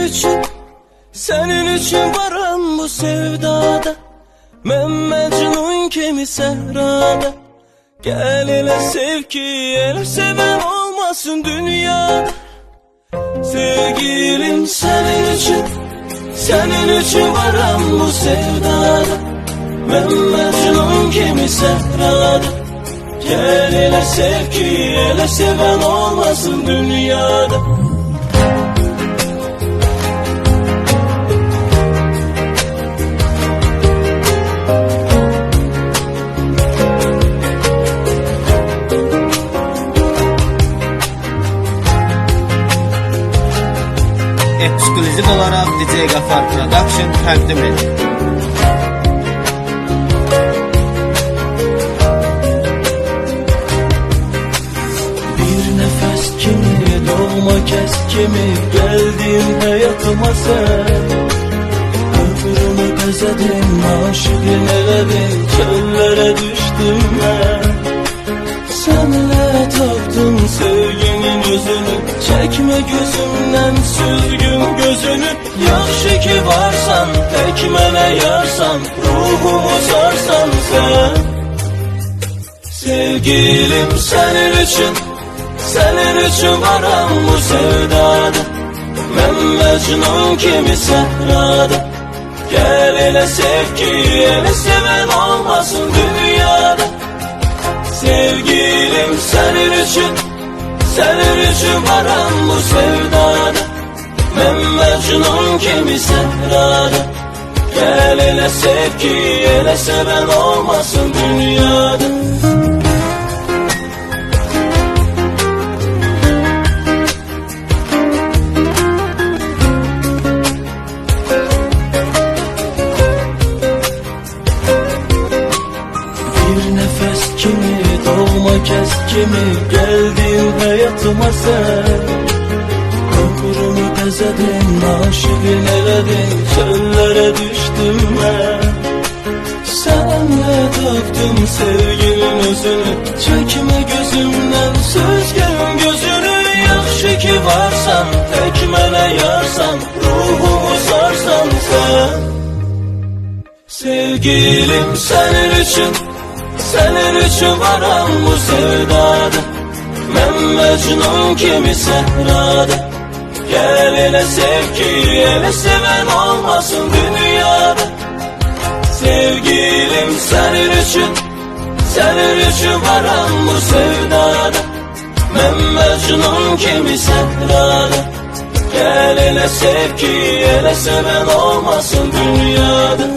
için, senin için varam bu sevdada. Ben Mecnun kimi sehrada. Gel ele sev ki ele seven olmasın dünyada. Sevgilim senin için, senin için varam bu sevdada. Ben Mecnun kimi sehrada. Gel ele sev ki ele seven olmasın dünyada. Ekskluziv olarak DJ Gafar Production təqdim edir. Bir nefes kimi, doğma kes kimi, geldin hayatıma sen. Ömrümü bezedin, aşıkın eledin, çöllere düştüm ben. Seninle taktım sevginin yüzünü, çekme gözümden süzgün gözünü. Yaxşı ki varsan, tek mene yarsan, ruhumu sarsan sen. Sevgilim senin için, senin için varam bu sevdada. Ben Mecnun kimi sehrada. Gel ele sev ki ele seven olmasın dünyada. Sevgilim senin için, senin için varam bu sevdada. Ben Mecnun kimi sehrada. Gel ele sev ki ele seven olmasın dünyada. Bir nefes kimi, doğma kes kimi, geldin hayatıma sen. Ömrümü bezedin, aşıkın eledin, çöllere düştüm ben. Seninle taktım sevginin özünü, çekme gözümden süzgün gözünü. Yaxşı ki varsan, tek mene yarsan, ruhumu sarsan sen. Sevgilim senin için, senin için varam bu sevdada. Ben Mecnun kimi sehrada. Gel ele sev ki ele seven olmasın dünyada. Sevgilim senin için, senin için varam bu sevdada. Ben Mecnun kimi sehrada. Gel ele sev ki ele seven olmasın dünyada.